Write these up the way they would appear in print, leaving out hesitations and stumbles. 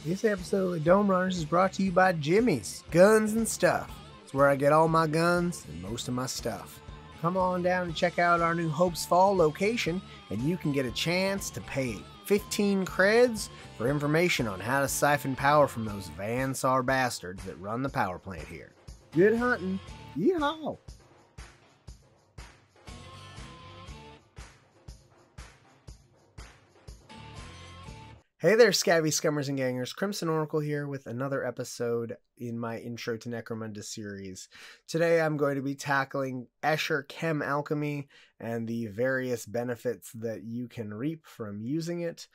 This episode of Dome Runners is brought to you by Jimmy's Guns and Stuff. It's where I get all my guns and most of my stuff. Come on down and check out our new Hopes Fall location, and you can get a chance to pay 15 creds for information on how to siphon power from those Vansar bastards that run the power plant here. Good hunting. Yeehaw! Hey there, scabby scummers and gangers. Crimson Oracle here with another episode in my Intro to Necromunda series. Today I'm going to be tackling Escher Chem Alchemy and the various benefits that you can reap from using it.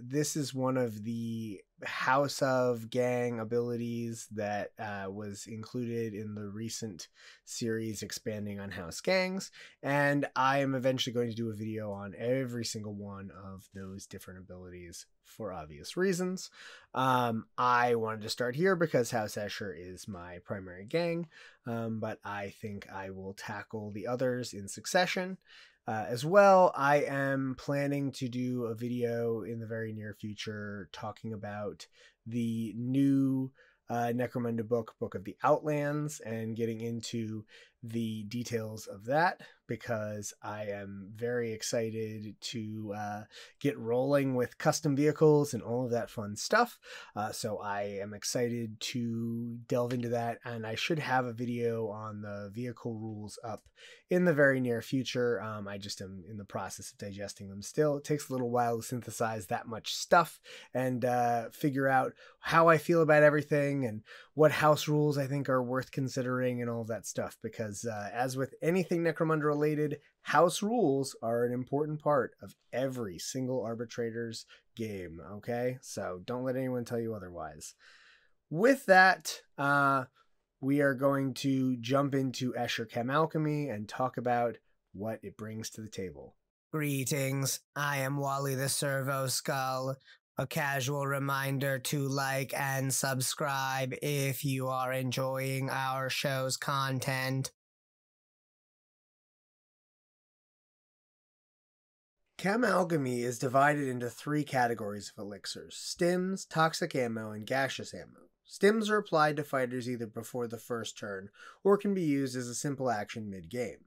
This is one of the House of Gang abilities that was included in the recent series expanding on House Gangs, and I am eventually going to do a video on every single one of those different abilities for obvious reasons. I wanted to start here because House Escher is my primary gang, but I think I will tackle the others in succession. As well, I am planning to do a video in the very near future talking about the new Necromunda book, Book of the Outlands, and getting into the details of that, because I am very excited to get rolling with custom vehicles and all of that fun stuff. So I am excited to delve into that, and I should have a video on the vehicle rules up in the very near future. I just am in the process of digesting them still. It takes a little while to synthesize that much stuff and figure out how I feel about everything and what house rules I think are worth considering and all of that stuff, because as with anything Necromunda related, house rules are an important part of every single arbitrator's game, okay? So don't let anyone tell you otherwise. With that, we are going to jump into Escher Chem Alchemy and talk about what it brings to the table. Greetings, I am Wally the Servo Skull. A casual reminder to like and subscribe if you are enjoying our show's content. Chem Alchemy is divided into three categories of elixirs: stims, toxic ammo, and gaseous ammo. Stims are applied to fighters either before the first turn or can be used as a simple action mid-game.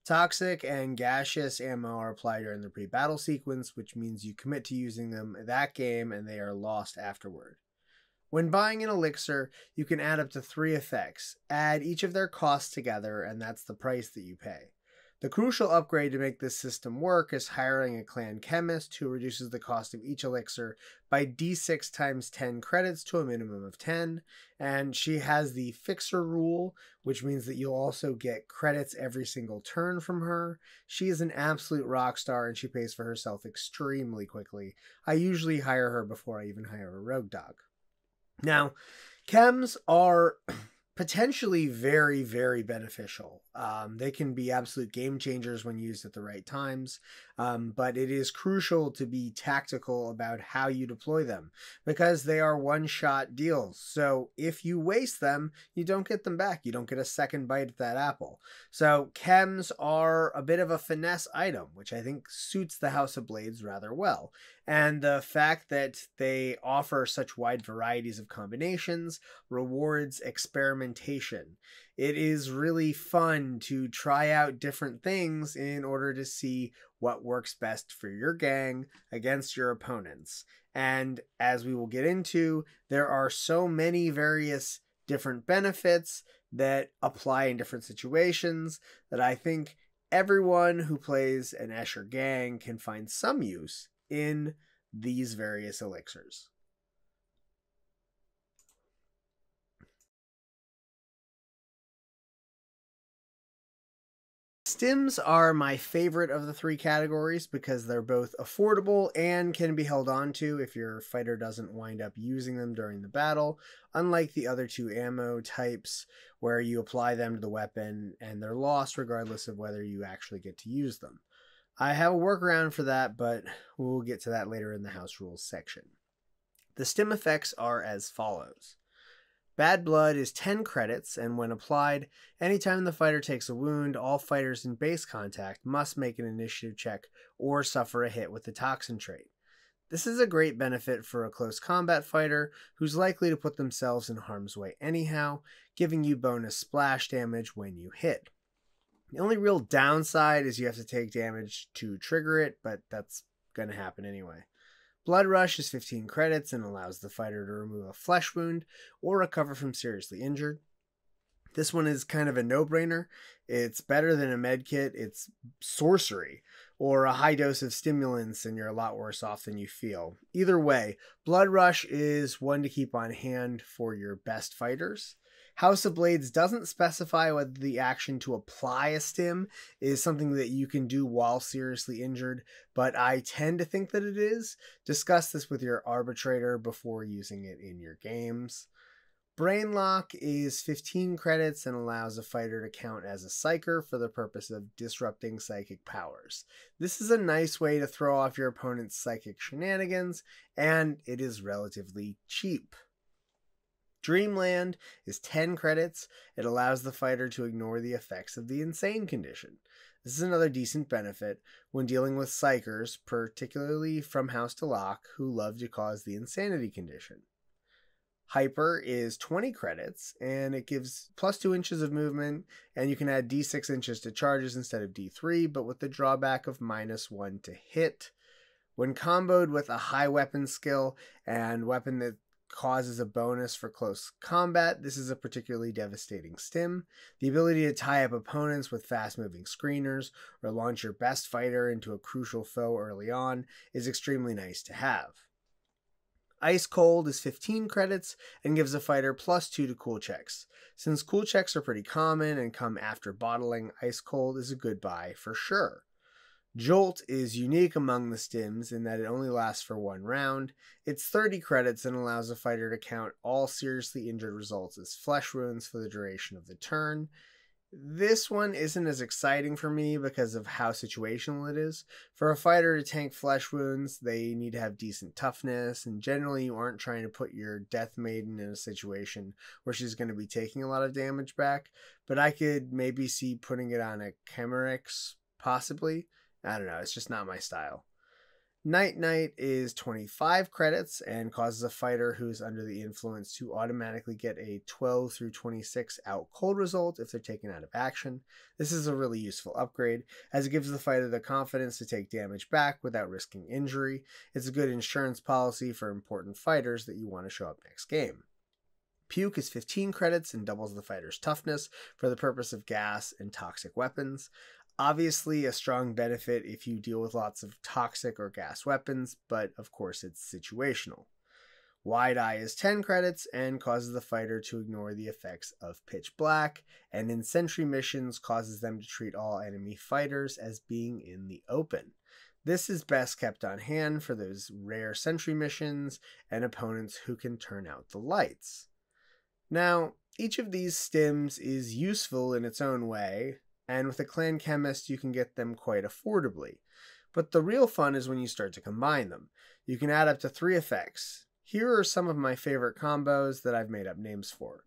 Toxic and gaseous ammo are applied during the pre-battle sequence, which means you commit to using them that game and they are lost afterward. When buying an elixir, you can add up to 3 effects. Add each of their costs together, and that's the price that you pay. The crucial upgrade to make this system work is hiring a clan chemist who reduces the cost of each elixir by d6 times 10 credits to a minimum of 10, and she has the fixer rule, which means that you'll also get credits every single turn from her. She is an absolute rock star and she pays for herself extremely quickly. I usually hire her before I even hire a rogue dog. Now, chems are potentially very, very beneficial. They can be absolute game changers when used at the right times, but it is crucial to be tactical about how you deploy them, because they are one-shot deals. So if you waste them, you don't get them back. You don't get a second bite at that apple. So chems are a bit of a finesse item, which I think suits the House of Blades rather well. And the fact that they offer such wide varieties of combinations rewards experimentation. It is really fun to try out different things in order to see what works best for your gang against your opponents. And as we will get into, there are so many various different benefits that apply in different situations that I think everyone who plays an Escher gang can find some use in these various elixirs. Stims are my favorite of the 3 categories because they're both affordable and can be held onto if your fighter doesn't wind up using them during the battle, unlike the other 2 ammo types where you apply them to the weapon and they're lost regardless of whether you actually get to use them. I have a workaround for that, but we'll get to that later in the house rules section. The stim effects are as follows. Bad Blood is 10 credits, and when applied, anytime the fighter takes a wound, all fighters in base contact must make an initiative check or suffer a hit with the toxin trait. This is a great benefit for a close combat fighter who's likely to put themselves in harm's way anyhow, giving you bonus splash damage when you hit. The only real downside is you have to take damage to trigger it, but that's going to happen anyway. Blood Rush is 15 credits and allows the fighter to remove a flesh wound or recover from seriously injured. This one is kind of a no-brainer. It's better than a medkit. It's sorcery or a high dose of stimulants and you're a lot worse off than you feel. Either way, Blood Rush is one to keep on hand for your best fighters. House of Blades doesn't specify whether the action to apply a stim is something that you can do while seriously injured, but I tend to think that it is. Discuss this with your arbitrator before using it in your games. Brain Lock is 15 credits and allows a fighter to count as a psyker for the purpose of disrupting psychic powers. This is a nice way to throw off your opponent's psychic shenanigans, and it is relatively cheap. Dreamland is 10 credits. It allows the fighter to ignore the effects of the insane condition. This is another decent benefit when dealing with psychers, particularly from House to Lock, who love to cause the insanity condition. Hyper is 20 credits, and it gives plus 2 inches of movement, and you can add d6 inches to charges instead of d3, but with the drawback of -1 to hit. When comboed with a high weapon skill and weapon that causes a bonus for close combat, this is a particularly devastating stim. The ability to tie up opponents with fast-moving screeners or launch your best fighter into a crucial foe early on is extremely nice to have. Ice Cold is 15 credits and gives a fighter +2 to cool checks. Since cool checks are pretty common and come after bottling, Ice Cold is a good buy for sure. Jolt is unique among the stims in that it only lasts for 1 round. It's 30 credits and allows a fighter to count all seriously injured results as flesh wounds for the duration of the turn. This one isn't as exciting for me because of how situational it is. For a fighter to tank flesh wounds, they need to have decent toughness, and generally you aren't trying to put your Death Maiden in a situation where she's going to be taking a lot of damage back, but I could maybe see putting it on a Chemerix, possibly. I don't know, it's just not my style. Night Knight is 25 credits and causes a fighter who's under the influence to automatically get a 12 through 26 out cold result if they're taken out of action. This is a really useful upgrade as it gives the fighter the confidence to take damage back without risking injury. It's a good insurance policy for important fighters that you want to show up next game. Puke is 15 credits and doubles the fighter's toughness for the purpose of gas and toxic weapons. Obviously a strong benefit if you deal with lots of toxic or gas weapons, but of course it's situational. Wide Eye is 10 credits and causes the fighter to ignore the effects of pitch black, and in sentry missions causes them to treat all enemy fighters as being in the open. This is best kept on hand for those rare sentry missions and opponents who can turn out the lights. Now, each of these stims is useful in its own way, and with a clan chemist you can get them quite affordably. But the real fun is when you start to combine them. You can add up to 3 effects. Here are some of my favorite combos that I've made up names for.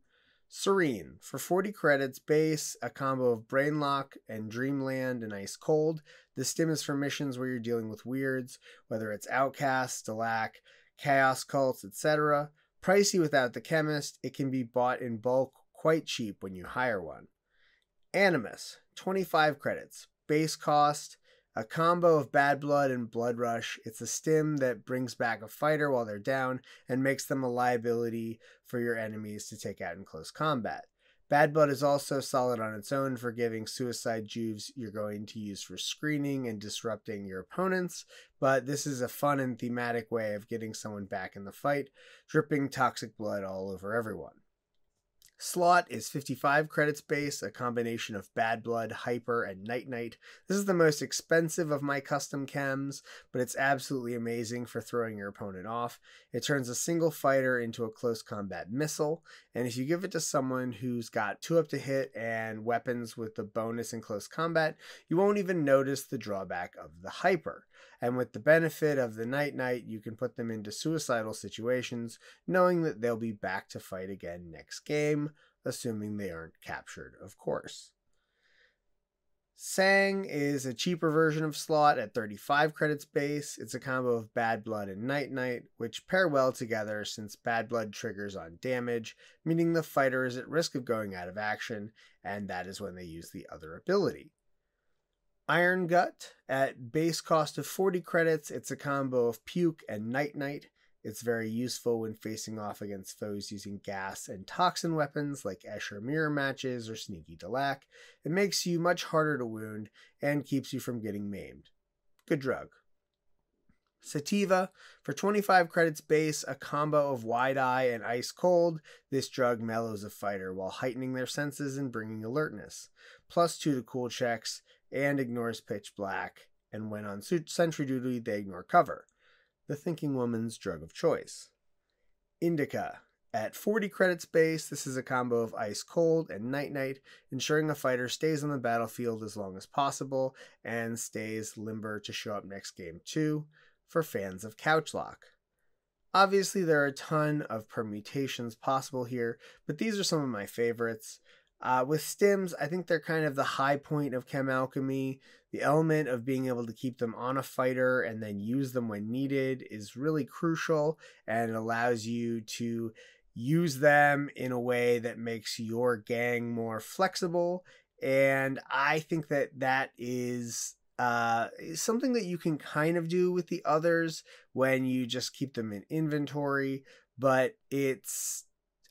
Serene, for 40 credits base, a combo of Brainlock and Dreamland and Ice Cold. This stim is for missions where you're dealing with weirds, whether it's Outcast, Stalak, Chaos Cults, etc. Pricey without the chemist, it can be bought in bulk quite cheap when you hire one. Animus, 25 credits. Base cost, a combo of Bad Blood and Blood Rush. It's a stim that brings back a fighter while they're down and makes them a liability for your enemies to take out in close combat. Bad Blood is also solid on its own for giving suicide juves you're going to use for screening and disrupting your opponents, but this is a fun and thematic way of getting someone back in the fight, dripping toxic blood all over everyone. Slaught is 55 credits base, a combination of Bad Blood, Hyper, and Night Knight. This is the most expensive of my custom chems, but it's absolutely amazing for throwing your opponent off. It turns a single fighter into a close combat missile, and if you give it to someone who's got 2 up to hit and weapons with the bonus in close combat, you won't even notice the drawback of the Hyper. And with the benefit of the Night Knight, you can put them into suicidal situations, knowing that they'll be back to fight again next game, assuming they aren't captured, of course. Sang is a cheaper version of Slaught at 35 credits base. It's a combo of Bad Blood and Night Night, which pair well together since Bad Blood triggers on damage, meaning the fighter is at risk of going out of action, and that is when they use the other ability. Iron Gut, at base cost of 40 credits, it's a combo of Puke and Night Night. It's very useful when facing off against foes using gas and toxin weapons like Escher mirror matches or Sneaky Delac. It makes you much harder to wound and keeps you from getting maimed. Good drug. Sativa, for 25 credits base, a combo of Wide Eye and Ice Cold. This drug mellows a fighter while heightening their senses and bringing alertness. +2 to cool checks and ignores pitch black, and when on sentry duty they ignore cover. The thinking woman's drug of choice. Indica. At 40 credits base, this is a combo of Ice Cold and Night Night, ensuring a fighter stays on the battlefield as long as possible and stays limber to show up next game too, for fans of Couch Lock. Obviously there are a ton of permutations possible here, but these are some of my favorites. With stims, I think they're kind of the high point of Chem Alchemy. The element of being able to keep them on a fighter and then use them when needed is really crucial, and it allows you to use them in a way that makes your gang more flexible. And I think that is something that you can kind of do with the others when you just keep them in inventory, but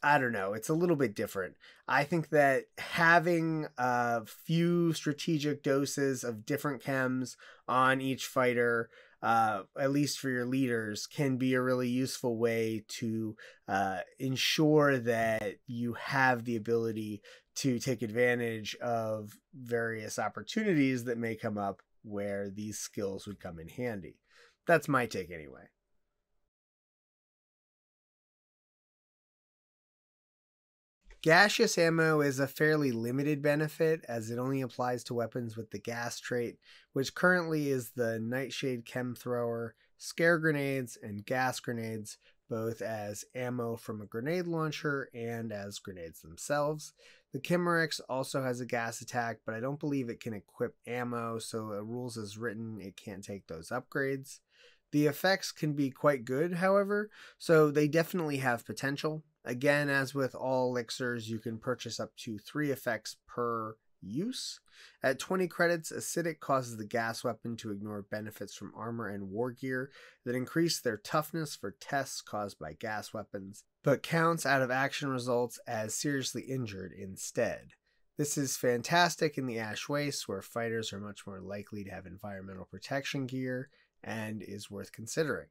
I don't know, it's a little bit different. I think that having a few strategic doses of different chems on each fighter, at least for your leaders, can be a really useful way to ensure that you have the ability to take advantage of various opportunities that may come up where these skills would come in handy. That's my take anyway. Gaseous ammo is a fairly limited benefit, as it only applies to weapons with the gas trait, which currently is the Nightshade Chem Thrower, Scare Grenades, and Gas Grenades, both as ammo from a grenade launcher and as grenades themselves. The Chimerix also has a gas attack, but I don't believe it can equip ammo, so rules as written, it can't take those upgrades. The effects can be quite good, however, so they definitely have potential. Again, as with all elixirs, you can purchase up to 3 effects per use. At 20 credits, Acidic causes the gas weapon to ignore benefits from armor and war gear that increase their toughness for tests caused by gas weapons, but counts out of action results as seriously injured instead. This is fantastic in the Ash Waste, where fighters are much more likely to have environmental protection gear, and is worth considering.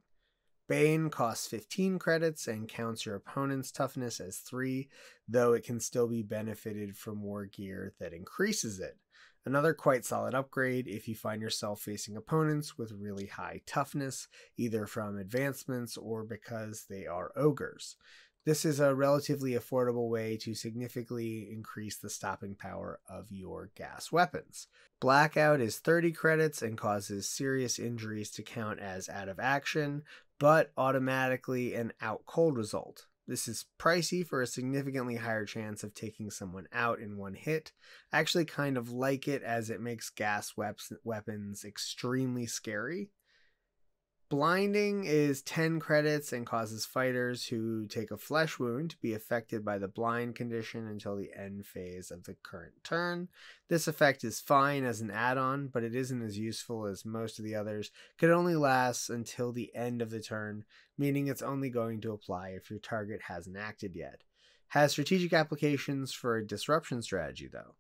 Bane costs 15 credits and counts your opponent's toughness as 3, though it can still be benefited from war gear that increases it. Another quite solid upgrade if you find yourself facing opponents with really high toughness, either from advancements or because they are ogres. This is a relatively affordable way to significantly increase the stopping power of your gas weapons. Blackout is 30 credits and causes serious injuries to count as out of action, but automatically an out cold result. This is pricey for a significantly higher chance of taking someone out in one hit. I actually kind of like it, as it makes gas weapons extremely scary. Blinding is 10 credits and causes fighters who take a flesh wound to be affected by the blind condition until the end phase of the current turn. This effect is fine as an add-on, but it isn't as useful as most of the others. Could only last until the end of the turn, meaning it's only going to apply if your target hasn't acted yet. Has strategic applications for a disruption strategy though.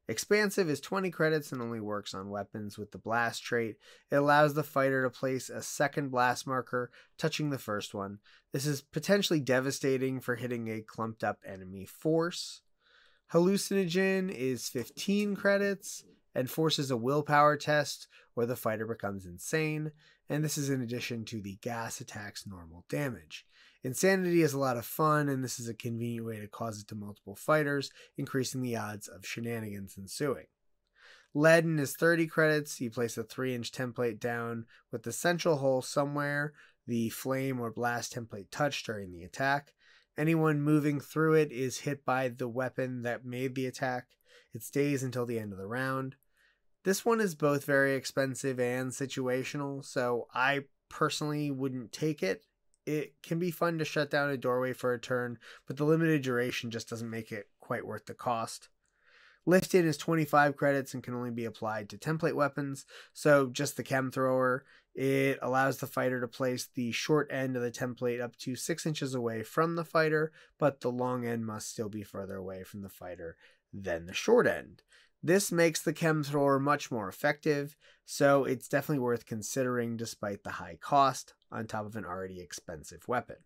Expansive is 20 credits and only works on weapons with the blast trait. It allows the fighter to place a second blast marker, touching the first one. This is potentially devastating for hitting a clumped up enemy force. Hallucinogen is 15 credits and forces a willpower test where the fighter becomes insane, and this is in addition to the gas attack's normal damage. Insanity is a lot of fun, and this is a convenient way to cause it to multiple fighters, increasing the odds of shenanigans ensuing. Leaden is 30 credits. You place a 3-inch template down with the central hole somewhere the flame or blast template touched during the attack. Anyone moving through it is hit by the weapon that made the attack. It stays until the end of the round. This one is both very expensive and situational, so I personally wouldn't take it. It can be fun to shut down a doorway for a turn, but the limited duration just doesn't make it quite worth the cost. Lifted is 25 credits and can only be applied to template weapons, so just the chem thrower. It allows the fighter to place the short end of the template up to 6 inches away from the fighter, but the long end must still be further away from the fighter than the short end. This makes the chem thrower much more effective, so it's definitely worth considering despite the high cost, on top of an already expensive weapon.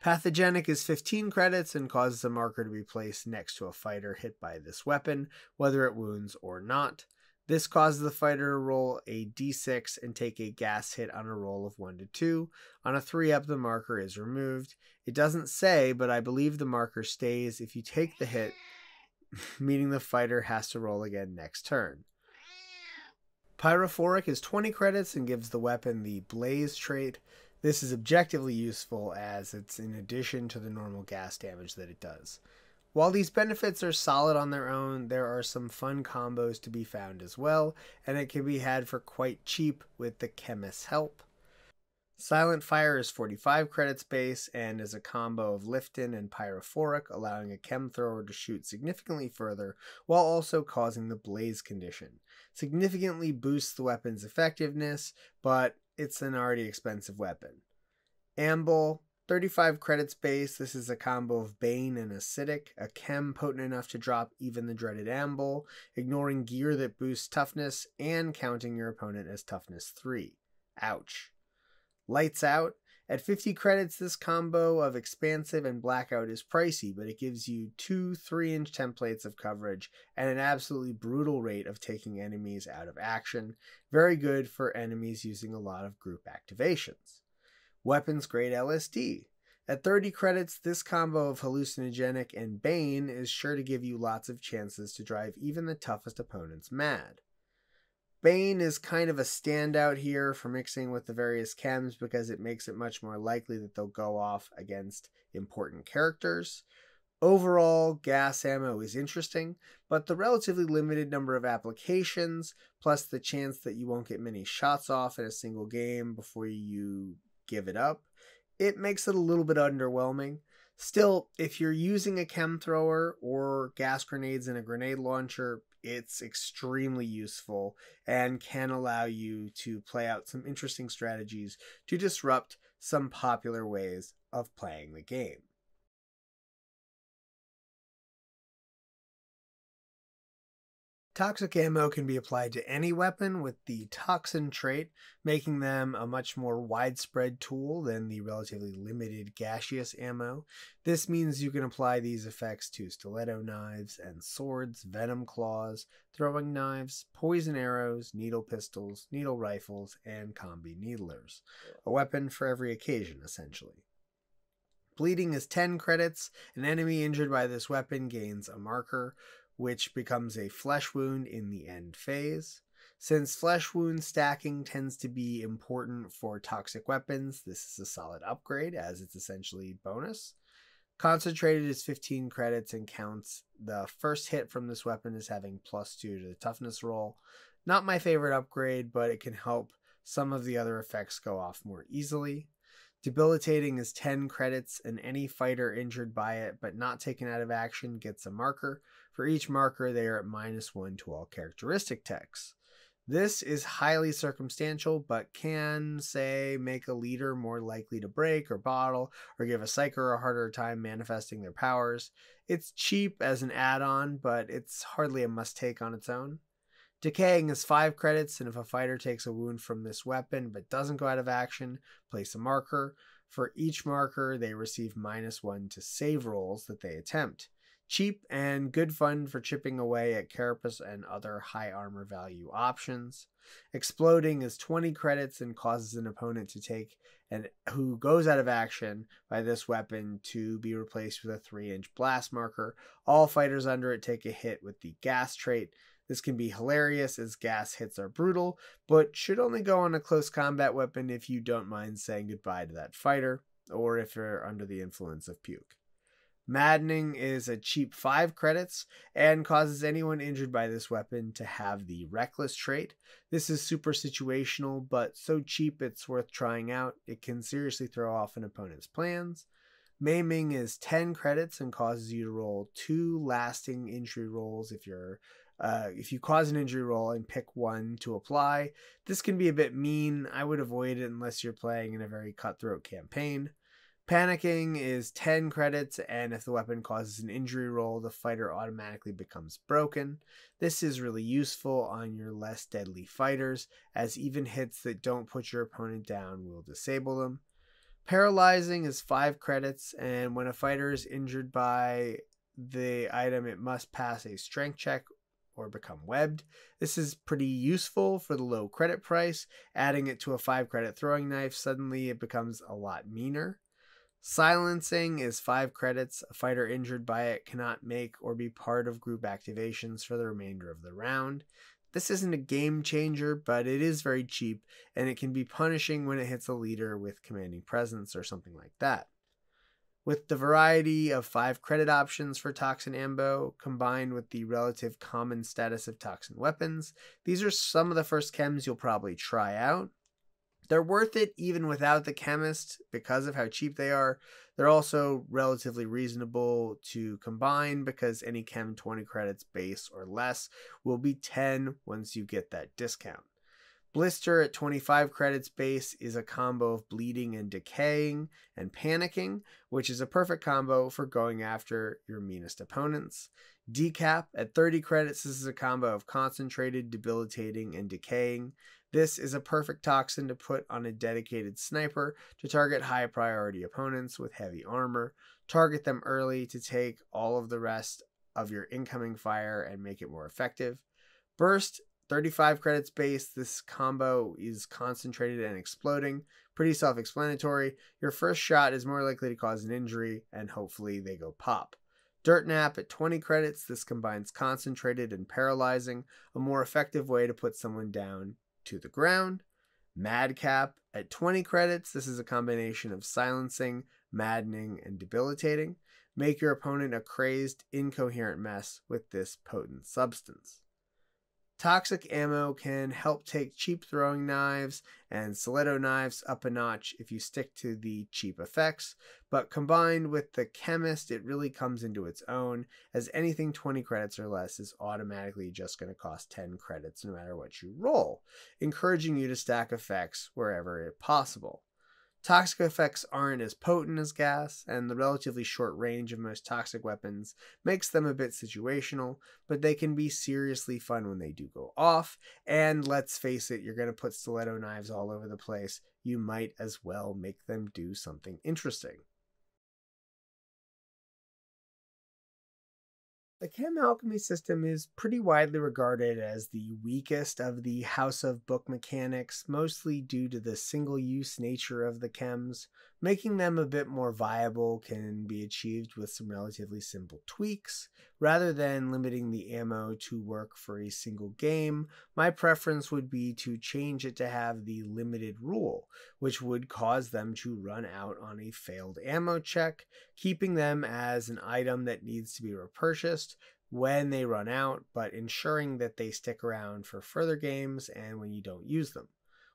Pathogenic is 15 credits and causes a marker to be placed next to a fighter hit by this weapon, whether it wounds or not. This causes the fighter to roll a d6 and take a gas hit on a roll of 1 to 2. On a 3-up, the marker is removed. It doesn't say, but I believe the marker stays if you take the hit, meaning the fighter has to roll again next turn. Pyrophoric is 20 credits and gives the weapon the Blaze trait. This is objectively useful as it's in addition to the normal gas damage that it does. While these benefits are solid on their own, there are some fun combos to be found as well, and it can be had for quite cheap with the chemist's help. Silent Fire is 45 credits base and is a combo of Liftin and Pyrophoric, allowing a chem thrower to shoot significantly further while also causing the Blaze condition. Significantly boosts the weapon's effectiveness, but it's an already expensive weapon. Amble, 35 credits base. This is a combo of Bane and Acidic, a chem potent enough to drop even the dreaded Amble, ignoring gear that boosts toughness and counting your opponent as toughness 3. Ouch. Lights Out. At 50 credits, this combo of Expansive and Blackout is pricey, but it gives you 2 3-inch templates of coverage and an absolutely brutal rate of taking enemies out of action. Very good for enemies using a lot of group activations. Weapons Grade LSD. At 30 credits, this combo of Hallucinogenic and Bane is sure to give you lots of chances to drive even the toughest opponents mad. Bane is kind of a standout here for mixing with the various chems because it makes it much more likely that they'll go off against important characters. Overall, gas ammo is interesting, but the relatively limited number of applications, plus the chance that you won't get many shots off in a single game before you give it up, it makes it a little bit underwhelming. Still, if you're using a chem thrower or gas grenades in a grenade launcher, it's extremely useful and can allow you to play out some interesting strategies to disrupt some popular ways of playing the game. Toxic ammo can be applied to any weapon with the toxin trait, making them a much more widespread tool than the relatively limited gaseous ammo. This means you can apply these effects to stiletto knives and swords, venom claws, throwing knives, poison arrows, needle pistols, needle rifles, and combi needlers. A weapon for every occasion, essentially. Bleeding is 10 credits. An enemy injured by this weapon gains a marker, which becomes a flesh wound in the end phase. Since flesh wound stacking tends to be important for toxic weapons, this is a solid upgrade as it's essentially bonus. Concentrated is 15 credits and counts the first hit from this weapon as having +2 to the toughness roll. Not my favorite upgrade, but it can help some of the other effects go off more easily. Debilitating is 10 credits, and any fighter injured by it but not taken out of action gets a marker. For each marker, they are at -1 to all characteristic texts. This is highly circumstantial, but can, say, make a leader more likely to break or bottle, or give a psyker a harder time manifesting their powers. It's cheap as an add-on, but it's hardly a must-take on its own. Decaying is 5 credits, and if a fighter takes a wound from this weapon but doesn't go out of action, place a marker. For each marker, they receive -1 to save rolls that they attempt. Cheap and good fun for chipping away at carapace and other high armor value options. Exploding is 20 credits and causes an opponent to take and who goes out of action by this weapon to be replaced with a 3-inch blast marker. All fighters under it take a hit with the gas trait. This can be hilarious as gas hits are brutal, but should only go on a close combat weapon if you don't mind saying goodbye to that fighter, or if you're under the influence of Puke. Maddening is a cheap 5 credits and causes anyone injured by this weapon to have the Reckless trait. This is super situational, but so cheap it's worth trying out. It can seriously throw off an opponent's plans. Maiming is 10 credits and causes you to roll 2 lasting injury rolls if you cause an injury roll and pick one to apply. This can be a bit mean. I would avoid it unless you're playing in a very cutthroat campaign. Panicking is 10 credits, and if the weapon causes an injury roll, the fighter automatically becomes broken. This is really useful on your less deadly fighters, as even hits that don't put your opponent down will disable them. Paralyzing is 5 credits, and when a fighter is injured by the item, it must pass a strength check or become webbed. This is pretty useful for the low credit price. Adding it to a 5 credit throwing knife, suddenly it becomes a lot meaner. Silencing is 5 credits. A fighter injured by it cannot make or be part of group activations for the remainder of the round. This isn't a game changer, but it is very cheap, and it can be punishing when it hits a leader with commanding presence or something like that. With the variety of 5 credit options for Toxin Ambo, combined with the relative common status of Toxin weapons, these are some of the first chems you'll probably try out. They're worth it even without the chemist because of how cheap they are. They're also relatively reasonable to combine because any chem 20 credits base or less will be 10 once you get that discount. Blister at 25 credits base is a combo of bleeding and decaying and panicking, which is a perfect combo for going after your meanest opponents. Decap at 30 credits, this is a combo of concentrated, debilitating, and decaying. This is a perfect toxin to put on a dedicated sniper to target high priority opponents with heavy armor. Target them early to take all of the rest of your incoming fire and make it more effective. Burst, 35 credits base. This combo is concentrated and exploding. Pretty self-explanatory. Your first shot is more likely to cause an injury, and hopefully they go pop. Dirt Nap at 20 credits. This combines concentrated and paralyzing, a more effective way to put someone down to the ground. Madcap at 20 credits. This is a combination of silencing, maddening, and debilitating. Make your opponent a crazed, incoherent mess with this potent substance. Toxic ammo can help take cheap throwing knives and stiletto knives up a notch if you stick to the cheap effects, but combined with the chemist, it really comes into its own, as anything 20 credits or less is automatically just going to cost 10 credits no matter what you roll, encouraging you to stack effects wherever possible. Toxic effects aren't as potent as gas, and the relatively short range of most toxic weapons makes them a bit situational, but they can be seriously fun when they do go off, and let's face it, you're going to put stiletto knives all over the place. You might as well make them do something interesting. The Chem Alchemy system is pretty widely regarded as the weakest of the House of Book mechanics, mostly due to the single-use nature of the chems. Making them a bit more viable can be achieved with some relatively simple tweaks. Rather than limiting the ammo to work for a single game, my preference would be to change it to have the limited rule, which would cause them to run out on a failed ammo check, keeping them as an item that needs to be repurchased when they run out, but ensuring that they stick around for further games and when you don't use them.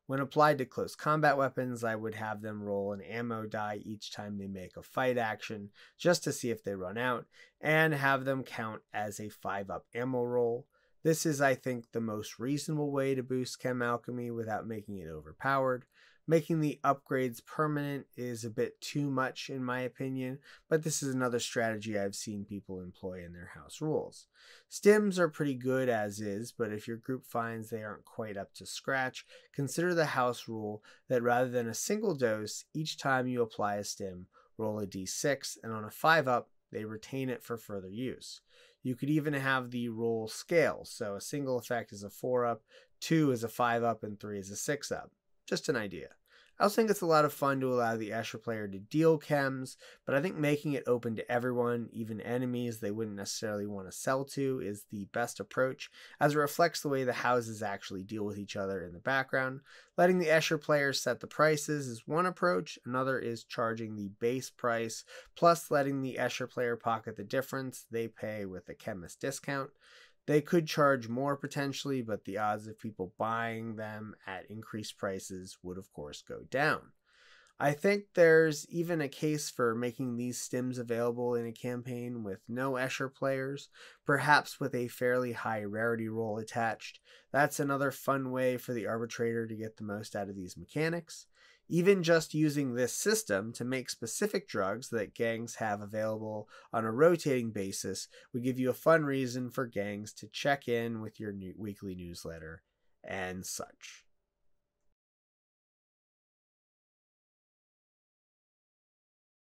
When applied to close combat weapons, I would have them roll an ammo die each time they make a fight action, just to see if they run out, and have them count as a 5-up ammo roll. This is, I think, the most reasonable way to boost Chem Alchemy without making it overpowered. Making the upgrades permanent is a bit too much in my opinion, but this is another strategy I've seen people employ in their house rules. Stims are pretty good as is, but if your group finds they aren't quite up to scratch, consider the house rule that rather than a single dose, each time you apply a stim, roll a d6, and on a 5-up, they retain it for further use. You could even have the roll scale, so a single effect is a 4-up, 2 is a 5-up, and 3 is a 6-up. Just an idea. I also think it's a lot of fun to allow the Escher player to deal chems, but I think making it open to everyone, even enemies they wouldn't necessarily want to sell to, is the best approach, as it reflects the way the houses actually deal with each other in the background. Letting the Escher player set the prices is one approach, another is charging the base price, plus letting the Escher player pocket the difference they pay with a chemist discount. They could charge more potentially, but the odds of people buying them at increased prices would of course go down. I think there's even a case for making these stims available in a campaign with no Escher players, perhaps with a fairly high rarity roll attached. That's another fun way for the arbitrator to get the most out of these mechanics. Even just using this system to make specific drugs that gangs have available on a rotating basis would give you a fun reason for gangs to check in with your weekly newsletter and such.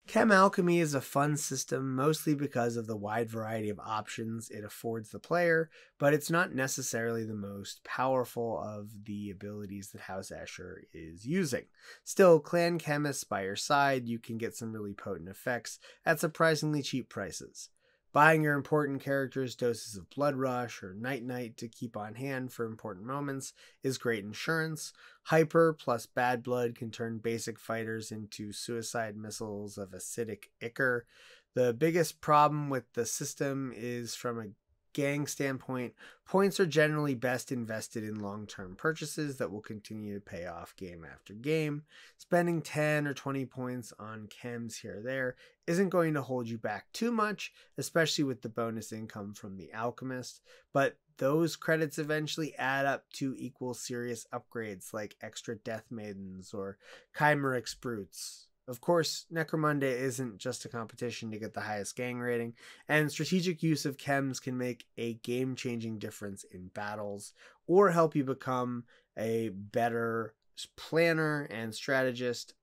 Chem Alchemy is a fun system mostly because of the wide variety of options it affords the player, but it's not necessarily the most powerful of the abilities that House Escher is using. Still, clan chemists by your side, you can get some really potent effects at surprisingly cheap prices. Buying your important characters doses of Blood Rush or Night Night to keep on hand for important moments is great insurance. Hyper plus Bad Blood can turn basic fighters into suicide missiles of acidic ichor. The biggest problem with the system is from a gang standpoint, points are generally best invested in long-term purchases that will continue to pay off game after game. Spending 10 or 20 points on chems here or there isn't going to hold you back too much, especially with the bonus income from the alchemist, but those credits eventually add up to equal serious upgrades like extra Death Maidens or Chimeric Brutes. Of course, Necromunda isn't just a competition to get the highest gang rating, and strategic use of chems can make a game-changing difference in battles, or help you become a better planner and strategist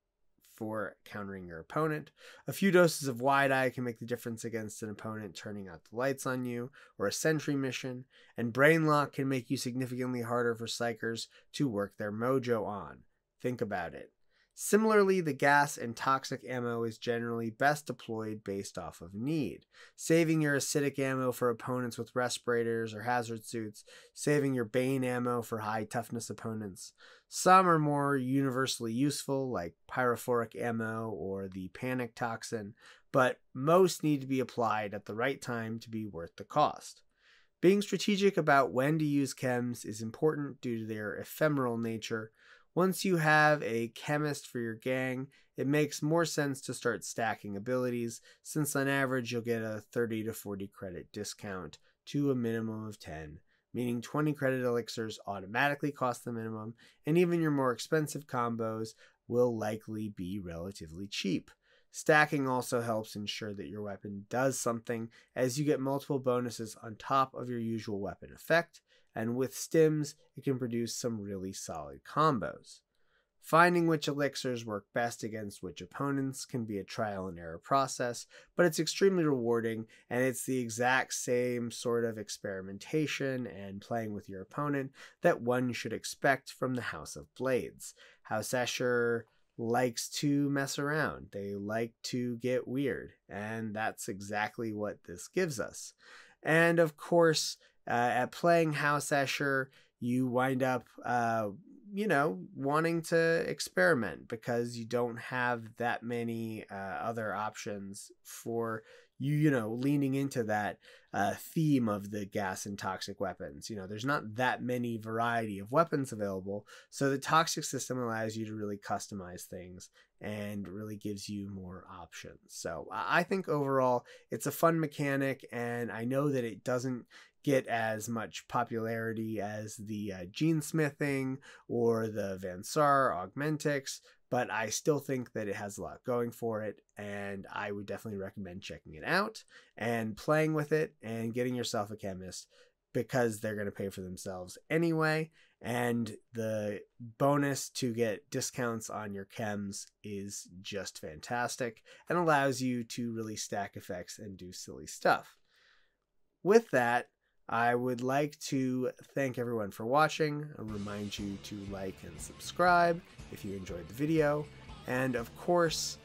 for countering your opponent. A few doses of Wide Eye can make the difference against an opponent turning out the lights on you, or a sentry mission, and Brain Lock can make you significantly harder for psychers to work their mojo on. Think about it. Similarly, the gas and toxic ammo is generally best deployed based off of need. Saving your acidic ammo for opponents with respirators or hazard suits, saving your bane ammo for high toughness opponents. Some are more universally useful, like pyrophoric ammo or the panic toxin, but most need to be applied at the right time to be worth the cost. Being strategic about when to use chems is important due to their ephemeral nature. Once you have a chemist for your gang, it makes more sense to start stacking abilities, since on average you'll get a 30 to 40 credit discount to a minimum of 10, meaning 20 credit elixirs automatically cost the minimum, and even your more expensive combos will likely be relatively cheap. Stacking also helps ensure that your weapon does something, as you get multiple bonuses on top of your usual weapon effect, and with stims, it can produce some really solid combos. Finding which elixirs work best against which opponents can be a trial and error process, but it's extremely rewarding, and it's the exact same sort of experimentation and playing with your opponent that one should expect from the House of Blades. House Escher likes to mess around. They like to get weird, and that's exactly what this gives us. And of course, at playing House Escher, you wind up, wanting to experiment because you don't have that many other options for you, leaning into that theme of the gas and toxic weapons. There's not that many variety of weapons available, so the toxic system allows you to really customize things and really gives you more options. So I think overall it's a fun mechanic, and I know that it doesn't get as much popularity as the gene smithing or the Vansar Augmentics, but I still think that it has a lot going for it, and I would definitely recommend checking it out and playing with it and getting yourself a chemist, because they're going to pay for themselves anyway, and the bonus to get discounts on your chems is just fantastic and allows you to really stack effects and do silly stuff. With that, I would like to thank everyone for watching. I remind you to like and subscribe if you enjoyed the video. And of course,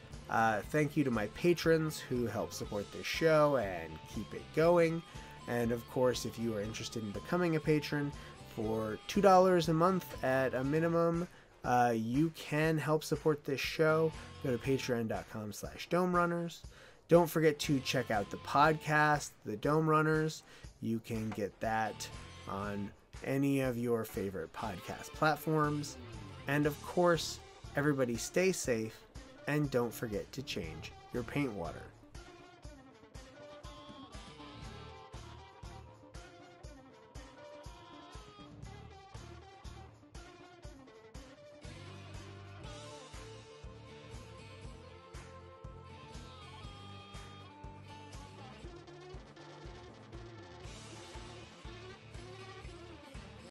thank you to my patrons who help support this show and keep it going. And of course, if you are interested in becoming a patron, for $2 a month at a minimum, you can help support this show. Go to patreon.com/domerunners. Don't forget to check out the podcast, The Dome Runners. You can get that on any of your favorite podcast platforms. And of course, everybody stay safe and don't forget to change your paint water.